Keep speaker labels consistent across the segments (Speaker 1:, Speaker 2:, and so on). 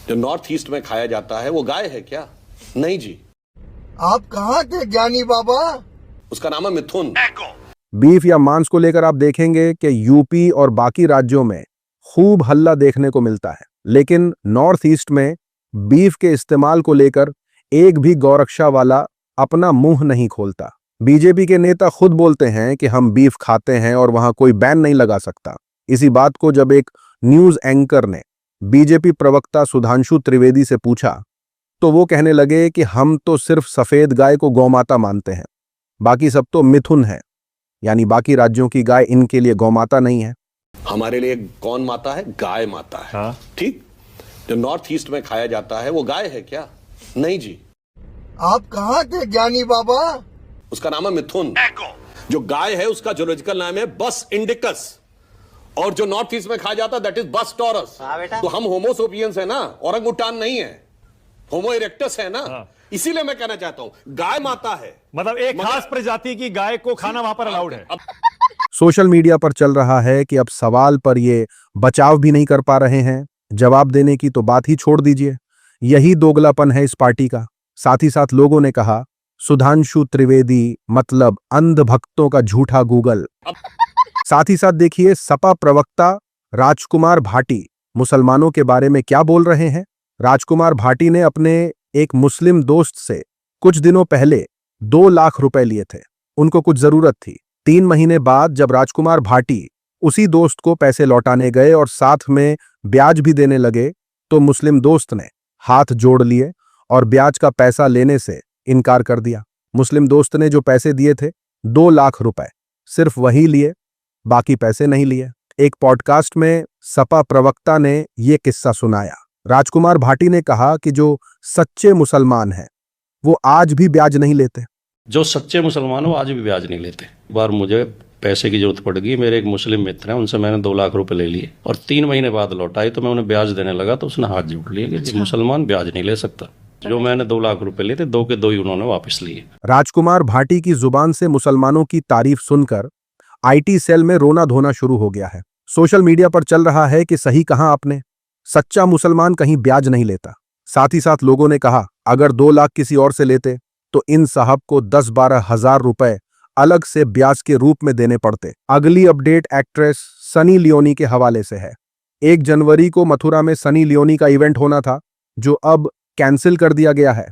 Speaker 1: जो north east में खाया जाता है वो गाय है क्या? नहीं जी।
Speaker 2: आप कहाँ थे ज्ञानी बाबा?
Speaker 1: उसका नाम है मिथुन।
Speaker 3: बीफ या मांस को लेकर आप देखेंगे कि यूपी और बाकी राज्यों में खूब हल्ला देखने को मिलता है, लेकिन नॉर्थ ईस्ट में बीफ के इस्तेमाल को लेकर एक भी गौरक्षा वाला अपना मुंह नहीं खोलता। बीजेपी के नेता खुद बोलते हैं कि हम बीफ खाते हैं और वहां कोई बैन नहीं लगा सकता। इसी बात को जब एक न्यूज एंकर ने बीजेपी प्रवक्ता सुधांशु त्रिवेदी से पूछा तो वो कहने लगे कि हम तो सिर्फ सफेद गाय को गौमाता मानते हैं, बाकी सब तो मिथुन है, यानी बाकी राज्यों की गाय इनके लिए गौमाता नहीं है।
Speaker 1: हमारे लिए कौन माता है? गाय माता है।
Speaker 4: हाँ?
Speaker 1: ठीक। जो नॉर्थ ईस्ट में खाया जाता है वो गाय है क्या? नहीं जी।
Speaker 2: आप कहाँ थे ज्ञानी बाबा?
Speaker 1: उसका नाम है मिथुन। जो गाय है उसका जूलॉजिकल नाम है बस इंडिकस, और जो नॉर्थ ईस्ट में खाया जाता है दैट इज बस टॉरस। तो हम होमो सोपियंस है ना, औरंगुटान नहीं है, होमो इरेक्टस है ना। इसीलिए मैं कहना चाहता हूं गाय माता है,
Speaker 4: मतलब एक खास प्रजाति की गाय को खाना वहां पर अलाउड है।
Speaker 3: सोशल मीडिया पर चल रहा है कि अब सवाल पर ये बचाव भी नहीं कर पा रहे हैं, जवाब देने की तो बात ही छोड़ दीजिए। यही दोगलापन है इस पार्टी का। साथ ही साथ लोगों ने कहा सुधांशु त्रिवेदी मतलब अंध भक्तों का झूठा गूगल। साथ ही साथ देखिए सपा प्रवक्ता राजकुमार भाटी मुसलमानों के बारे में क्या बोल रहे हैं। राजकुमार भाटी ने अपने एक मुस्लिम दोस्त से कुछ दिनों पहले 2 लाख रुपए लिए थे। उनको कुछ जरूरत थी। 3 महीने बाद जब राजकुमार भाटी उसी दोस्त को पैसे लौटाने गए और साथ में ब्याज भी देने लगे तो मुस्लिम दोस्त ने हाथ जोड़ लिए और ब्याज का पैसा लेने से इनकार कर दिया। मुस्लिम दोस्त ने जो पैसे दिए थे 2 लाख रुपए, सिर्फ वही लिए, बाकी पैसे नहीं लिए। एक पॉडकास्ट में सपा प्रवक्ता ने यह किस्सा सुनाया। राजकुमार भाटी ने कहा कि जो सच्चे मुसलमान हैं वो आज भी ब्याज नहीं लेते।
Speaker 5: जो सच्चे मुसलमान हो आज भी ब्याज नहीं लेते। एक बार मुझे पैसे की जरूरत पड़ गई, मेरे एक मुस्लिम मित्र हैं, उनसे मैंने 2 लाख रुपए ले लिए और 3 महीने बाद लौटाई तो मैं उन्हें ब्याज देने लगा तो उसने हाथ जोड़ लिए कि मुसलमान ब्याज नहीं ले सकता। जो मैंने 2 लाख रुपए लिए थे 2 के 2 ही उन्होंने वापस लिए।
Speaker 3: राजकुमार भाटी की जुबान से मुसलमानों की तारीफ सुनकर आईटी सेल में रोना धोना शुरू हो गया है। सोशल मीडिया पर चल रहा है कि सही कहा आपने, सच्चा मुसलमान कहीं ब्याज नहीं लेता। साथ ही साथ लोगों ने कहा अगर 2 लाख किसी और से लेते तो इन साहब को 10-12 हजार रुपए अलग से ब्याज के रूप में देने पड़ते। अगली अपडेट एक्ट्रेस सनी लियोनी के हवाले से है। 1 जनवरी को मथुरा में सनी लियोनी का इवेंट होना था जो अब कैंसिल कर दिया गया है।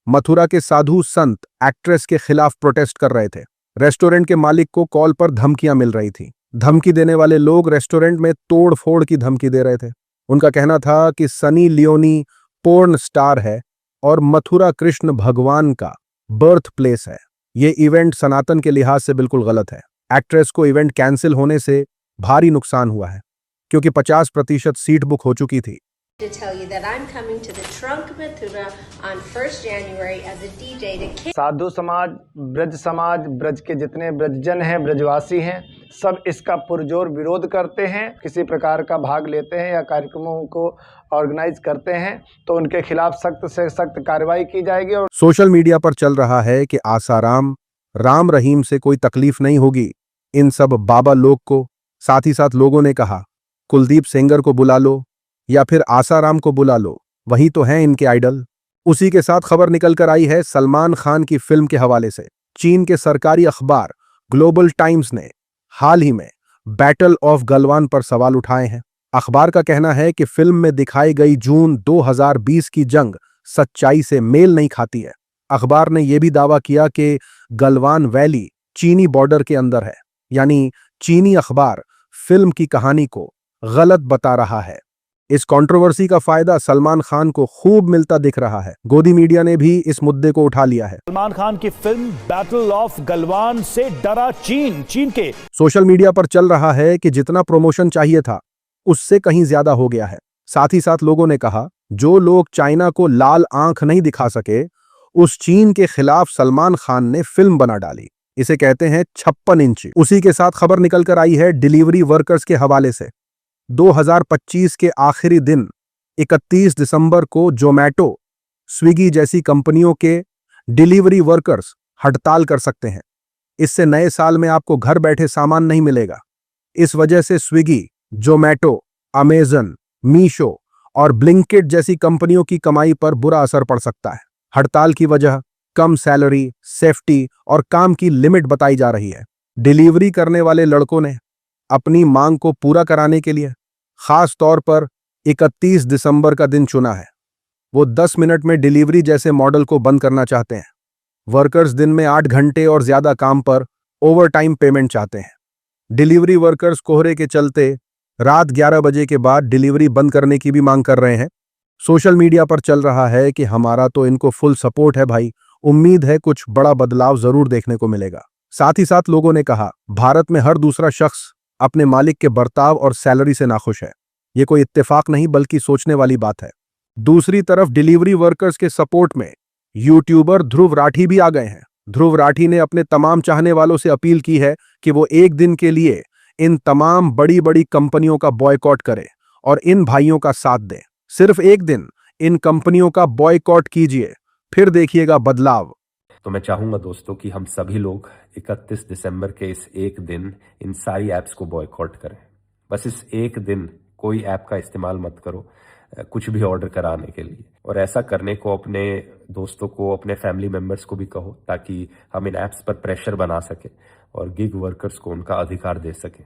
Speaker 3: मथुरा के साधु संत एक्ट्रेस के खिलाफ प्रोटेस्ट कर रहे थे। रेस्टोरेंट के मालिक को कॉल पर धमकियां मिल रही थी। धमकी देने वाले लोग रेस्टोरेंट में तोड़ फोड़ की धमकी दे रहे थे। उनका कहना था कि सनी लियोनी पोर्न स्टार है और मथुरा कृष्ण भगवान का बर्थ प्लेस है। ये इवेंट सनातन के लिहाज से बिल्कुल गलत है। एक्ट्रेस को इवेंट कैंसिल होने से भारी नुकसान हुआ है क्योंकि 50% सीट बुक हो चुकी थी।
Speaker 6: To tell you that I'm coming to the Trunk Mathura on 1st January as a DJ to kick.
Speaker 7: साधु समाज, ब्रज के जितने ब्रजजन हैं, ब्रजवासी हैं, सब इसका पुरजोर विरोध करते हैं। किसी प्रकार का भाग लेते हैं या कार्यक्रमों को ऑर्गेनाइज करते हैं तो उनके खिलाफ सख्त से सख्त कार्रवाई की जाएगी। और
Speaker 3: सोशल मीडिया पर चल रहा है कि आसाराम राम रहीम से कोई तकलीफ नहीं होगी इन सब बाबा लोग को। साथ ही साथ लोगों ने कहा कुलदीप सेंगर को बुला लो या फिर आसाराम को बुला लो, वही तो हैं इनके आइडल। उसी के साथ खबर निकल कर आई है सलमान खान की फिल्म के हवाले से। चीन के सरकारी अखबार ग्लोबल टाइम्स ने हाल ही में बैटल ऑफ गलवान पर सवाल उठाए हैं। अखबार का कहना है कि फिल्म में दिखाई गई जून 2020 की जंग सच्चाई से मेल नहीं खाती है। अखबार ने यह भी दावा किया कि गलवान वैली चीनी बॉर्डर के अंदर है, यानी चीनी अखबार फिल्म की कहानी को गलत बता रहा है। इस कंट्रोवर्सी का फायदा सलमान खान को खूब मिलता दिख रहा है। गोदी मीडिया ने भी इस मुद्दे को उठा लिया है।
Speaker 4: सलमान खान की फिल्म बैटल ऑफ गलवान से डरा चीन के
Speaker 3: सोशल मीडिया पर चल रहा है कि जितना प्रमोशन चाहिए था उससे कहीं ज्यादा हो गया है। साथ ही साथ लोगों ने कहा जो लोग चाइना को लाल आंख नहीं दिखा सके उस चीन के खिलाफ सलमान खान ने फिल्म बना डाली। इसे कहते हैं 56 इंच। उसी के साथ खबर निकल कर आई है डिलीवरी वर्कर्स के हवाले से। 2025 के आखिरी दिन 31 दिसंबर को जोमैटो, स्विगी जैसी कंपनियों के डिलीवरी वर्कर्स हड़ताल कर सकते हैं। इससे नए साल में आपको घर बैठे सामान नहीं मिलेगा। इस वजह से स्विगी, जोमैटो, अमेजन, मीशो और ब्लिंकिट जैसी कंपनियों की कमाई पर बुरा असर पड़ सकता है। हड़ताल की वजह कम सैलरी, सेफ्टी और काम की लिमिट बताई जा रही है। डिलीवरी करने वाले लड़कों ने अपनी मांग को पूरा कराने के लिए खास तौर पर 31 दिसंबर का दिन चुना है। वो 10 मिनट में डिलीवरी जैसे मॉडल को बंद करना चाहते हैं। वर्कर्स दिन में 8 घंटे और ज्यादा काम पर ओवरटाइम पेमेंट चाहते हैं। डिलीवरी वर्कर्स कोहरे के चलते रात 11 बजे के बाद डिलीवरी बंद करने की भी मांग कर रहे हैं। सोशल मीडिया पर चल रहा है कि हमारा तो इनको फुल सपोर्ट है भाई, उम्मीद है कुछ बड़ा बदलाव जरूर देखने को मिलेगा। साथ ही साथ लोगों ने कहा, भारत में हर दूसरा शख्स अपने मालिक के बर्ताव और सैलरी से नाखुश है। ये कोई इत्तेफाक नहीं बल्कि सोचने वाली बात है। दूसरी तरफ डिलीवरी वर्कर्स के सपोर्ट में यूट्यूबर ध्रुव राठी भी आ गए हैं। ध्रुव राठी ने अपने तमाम चाहने वालों से अपील की है कि वो एक दिन के लिए इन तमाम बड़ी बड़ी कंपनियों का बॉयकॉट करें और इन भाइयों का साथ दें। सिर्फ एक दिन इन कंपनियों का बॉयकॉट कीजिए, फिर देखिएगा बदलाव।
Speaker 8: तो मैं चाहूंगा दोस्तों कि हम सभी लोग 31 दिसंबर के इस एक दिन इन सारी ऐप्स को बॉयकॉट करें। बस इस एक दिन कोई ऐप का इस्तेमाल मत करो कुछ भी ऑर्डर कराने के लिए, और ऐसा करने को अपने दोस्तों को, अपने फैमिली मेंबर्स को भी कहो ताकि हम इन ऐप्स पर प्रेशर बना सके और गिग वर्कर्स को उनका अधिकार दे सकें।